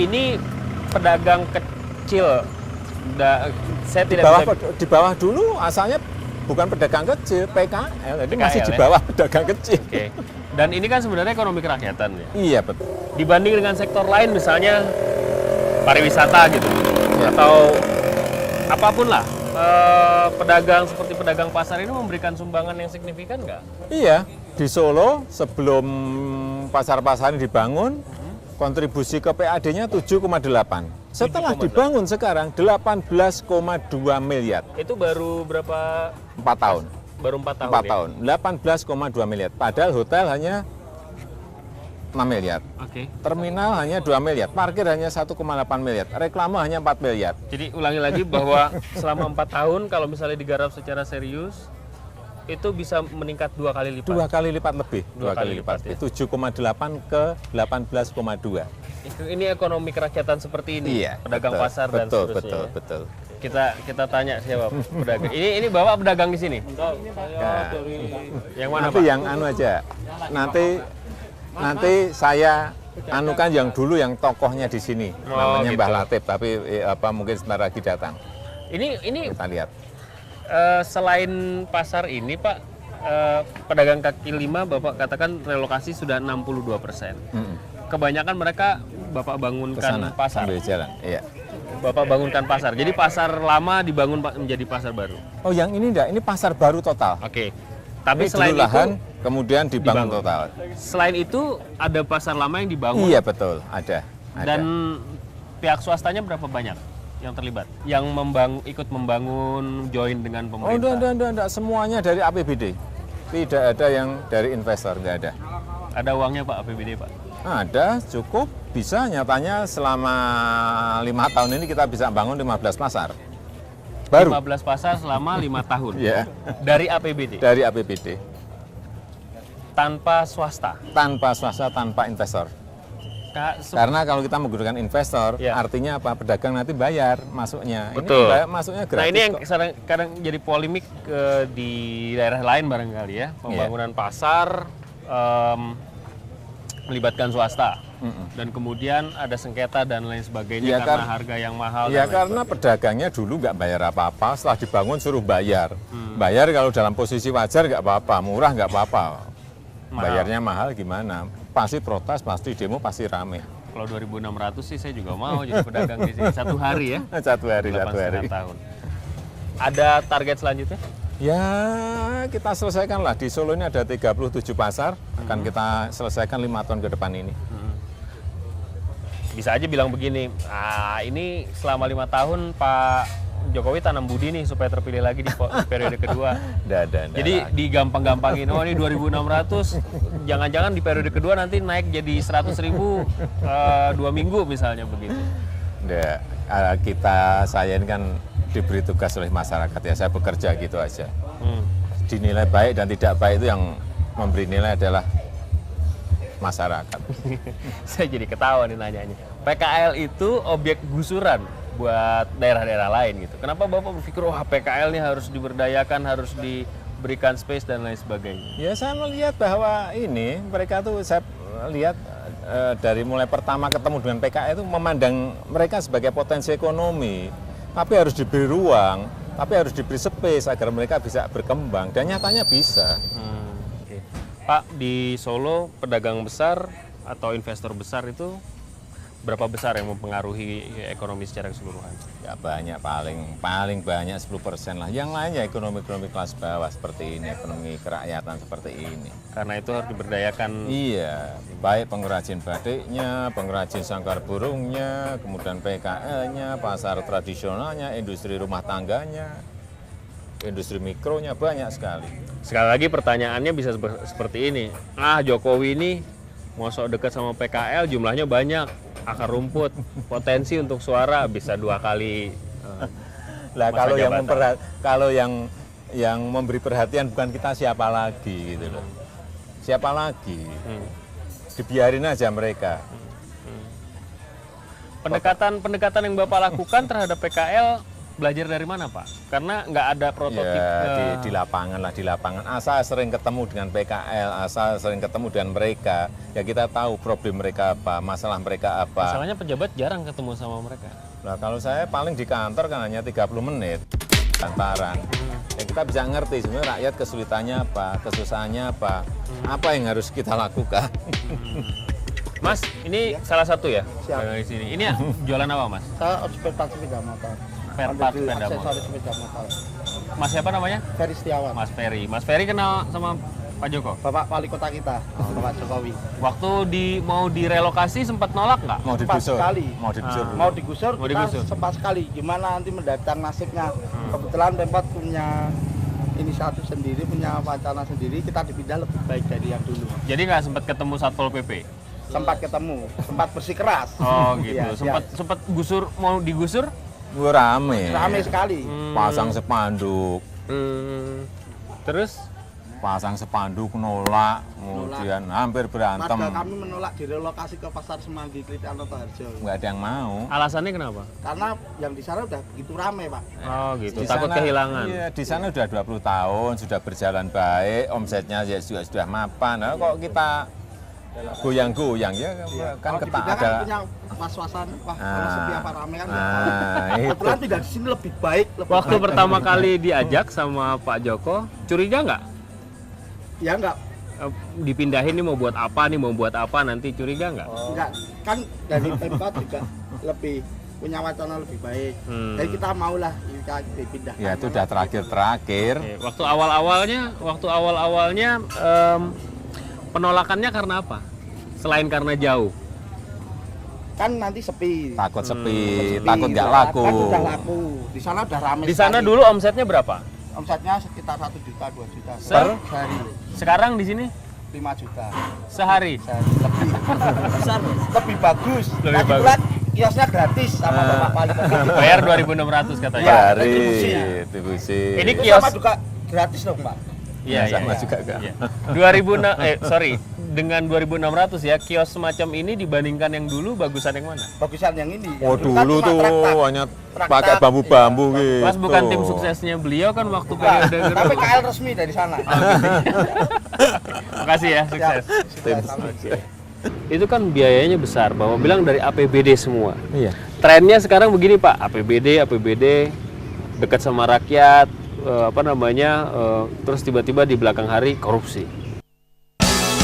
Ini pedagang kecil. Saya tidak Di bawah dulu asalnya bukan pedagang kecil, PKL, jadi PKL, masih di ya? bawah pedagang kecil. Oke. Dan ini kan sebenarnya ekonomi kerakyatan ya. Iya betul. Dibanding dengan sektor lain misalnya pariwisata gitu, Ya. atau apapun lah, pedagang seperti pedagang pasar ini memberikan sumbangan yang signifikan nggak? Iya, di Solo sebelum pasar-pasar ini dibangun, kontribusi ke PAD-nya 7,8. Setelah 7,8. dibangun sekarang 18,2 miliar. Itu baru berapa? 4 tahun. Baru 4 tahun 4 ya? tahun. 18,2 miliar. Padahal hotel hanya 6 miliar. Oke. Terminal hanya 2 miliar. Parkir hanya 1,8 miliar. Reklame hanya 4 miliar. Jadi ulangi lagi bahwa selama 4 tahun kalau misalnya digarap secara serius itu bisa meningkat 2 kali lipat. 2 kali lipat lebih. 2 kali lipat. ya. 7,8 ke 18,2. Ini ekonomi kerakyatan seperti ini, Iya. pedagang betul, pasar dan betul, seterusnya. betul, ya. betul. Kita tanya siapa pedagang. Ini Bapak pedagang di sini. Ya. Yang mana, Nanti Pak? yang anu aja. Nanti saya anukan yang dulu yang tokohnya di sini. Oh, Namanya gitu. Mbah Latif, tapi mungkin sebentar lagi datang. Ini Kita lihat. selain pasar ini, Pak, pedagang kaki lima Bapak katakan relokasi sudah 62%. Kebanyakan mereka Bapak bangunkan Kesana, pasar. sambil jalan. Iya. Bapak bangunkan pasar. Jadi pasar lama dibangun menjadi pasar baru. Oh, yang ini enggak, ini pasar baru total. Oke. Tapi Ini selain dulu lahan, itu, kemudian dibangun dibangun. total. selain itu ada pasar lama yang dibangun. Iya, betul, ada. Dan pihak swastanya berapa banyak yang terlibat? Yang ikut membangun, join dengan Oh, pemerintah? enggak, semuanya dari APBD. Tidak ada yang dari investor, enggak ada. Ada uangnya Pak APBD Pak? Ada, cukup. Bisa, nyatanya selama 5 tahun ini kita bisa bangun 15 pasar. Baru. 15 pasar selama 5 tahun. Ya, Dari APBD? dari APBD. Tanpa swasta? Tanpa swasta, tanpa investor. Karena kalau kita menggunakan investor, Ya. artinya apa? Pedagang nanti bayar masuknya. Betul. Ini masuknya gratis. Nah ini yang kok. kadang jadi polemik di daerah lain barangkali ya. Pembangunan pasar melibatkan swasta. Dan kemudian ada sengketa dan lain sebagainya Ya, karena harga yang mahal. Ya dan lain karena pedagangnya dulu nggak bayar apa-apa, setelah dibangun suruh bayar. Bayar kalau dalam posisi wajar nggak apa-apa, murah nggak apa-apa. Bayarnya mahal gimana? Pasti protes, pasti demo, pasti rame. Kalau 2.600 sih saya juga mau jadi pedagang di sini. 1 hari ya? Satu hari. 8,5 tahun. Ada target selanjutnya? Ya kita selesaikan lah, di Solo ini ada 37 pasar, akan kita selesaikan 5 tahun ke depan ini. Bisa aja bilang begini, ini selama 5 tahun Pak Jokowi tanam budi nih supaya terpilih lagi di periode kedua. Nggak Jadi lah. digampang-gampangin, oh ini 2.600, jangan-jangan di periode kedua nanti naik jadi 100.000 2 minggu misalnya begitu. Nggak, saya ini kan diberi tugas oleh masyarakat ya, saya bekerja gitu aja. Dinilai baik dan tidak baik itu yang memberi nilai adalah masyarakat. Saya jadi ketawa nih nanyanya. PKL itu objek gusuran buat daerah-daerah lain gitu. Kenapa Bapak berpikir, wah PKL ini harus diberdayakan, harus diberikan space dan lain sebagainya? Ya saya melihat bahwa ini mereka tuh saya lihat dari mulai pertama ketemu dengan PKL itu memandang mereka sebagai potensi ekonomi, tapi harus diberi ruang, tapi harus diberi space agar mereka bisa berkembang dan nyatanya bisa. Oke. Pak, di Solo pedagang besar atau investor besar itu berapa besar yang mempengaruhi ekonomi secara keseluruhan? Ya banyak, paling banyak 10% lah. Yang lainnya ekonomi kelas bawah seperti ini, ekonomi kerakyatan seperti ini. Karena itu harus diberdayakan. Iya, baik pengrajin batiknya, pengrajin sangkar burungnya, kemudian PKL-nya, pasar tradisionalnya, industri rumah tangganya, industri mikronya, banyak sekali. Sekali lagi pertanyaannya bisa seperti ini. Jokowi ini mosok dekat sama PKL, jumlahnya banyak, akar rumput, potensi untuk suara bisa 2 kali. Lah masa kalau yang memberi perhatian bukan kita, siapa lagi gitu loh. Siapa lagi? Dibiarin aja mereka. Pendekatan yang Bapak lakukan terhadap PKL belajar dari mana Pak? Karena nggak ada prototip. Ya, di lapangan lah, di lapangan. Asal sering ketemu dengan PKL, asal sering ketemu dengan mereka, ya kita tahu problem mereka apa, masalah mereka apa. Masalahnya pejabat jarang ketemu sama mereka. Nah, kalau saya paling di kantor kan hanya 30 menit kantoran. Ya kita bisa ngerti sebenarnya rakyat kesulitannya apa, kesusahannya apa yang harus kita lakukan. Mas, ini salah satu ya? Siap. Di sini. Ini ya, jualan apa Mas? Saya ekspektasi sepeda motor. Spare part sepeda motor. Aksesoris sepeda motor. Mas siapa namanya? Ferry Setiawan. Mas Ferry. Mas Ferry kenal sama Pak Joko? Bapak wali kota kita, Bapak Jokowi. Waktu mau direlokasi sempat nolak nggak? Mau digusur, sekali. mau digusur. Ah. Mau digusur, Mau kita digusur. sempat sekali. Gimana nanti mendatang nasibnya. Kebetulan Pemkot punya inisiatif sendiri, punya wacana sendiri, kita dipindah lebih baik dari yang dulu. Jadi nggak sempat ketemu Satpol PP? Sempat ketemu, sempat bersikeras. Oh gitu. Iya, Sempat gusur, mau digusur? Wah, rame. Rame sekali. Pasang spanduk, Terus? pasang spanduk nolak, kemudian hampir berantem. Warga kami menolak direlokasi ke Pasar Semanggi, Klitian Harjo. Nggak ada yang mau. Alasannya kenapa? Karena yang di sana udah begitu rame, Pak. Oh gitu. Di Takut sana- kehilangan. Iya, di sana udah 20 tahun, sudah berjalan baik, omsetnya ya juga sudah mapan. Nah, kok kita goyang-goyang ya kan Kalau ketak dipindah ada. kan punya was-wasan, wah kalau sepi apa rame kan. itu. Kebetulan tidak di sini lebih baik. Lebih Waktu baik. pertama kali diajak sama Pak Joko, curiga nggak? Ya enggak, Dipindahin nih mau buat apa nanti curiga nggak? enggak. Kan dari Pemkot juga lebih punya wacana lebih baik. Jadi kita maulah kita dipindah. Ya itu udah terakhir. Oke, waktu awal-awalnya penolakannya karena apa? Selain karena jauh. Kan nanti sepi. Takut sepi, Sepi, takut nggak udah- laku. Kan udah laku. Di sana udah rame. Di sana sekali. dulu omsetnya berapa? Omsetnya sekitar 1 juta, 2 juta. Per? Sehari Sekarang di sini 5 juta. sehari. Sehari lebih besar, lebih bagus. Lebih Lagi bagus. pula kiosnya gratis sama Bapak Wali Kota. Bayar 2.600 katanya. Iya. Dari retribusi. Ini Itu kios sama juga gratis dong, Pak. Iya, sama iya. juga enggak. Iya. 2006 dengan 2.600 ya, kios semacam ini dibandingkan yang dulu bagusan yang mana? Bagusan yang ini. Oh Yang kan dulu cuma tuh traktak. hanya Traktak, pakai bambu-bambu iya, gitu. Mas bukan tim suksesnya beliau kan waktu Nah, periode tapi KL resmi dari sana. Makasih ya, sukses. Tim. Sukses. Itu kan biayanya besar, Bapak bilang dari APBD semua. Iya. Trennya sekarang begini Pak, APBD dekat sama rakyat, terus tiba-tiba di belakang hari korupsi.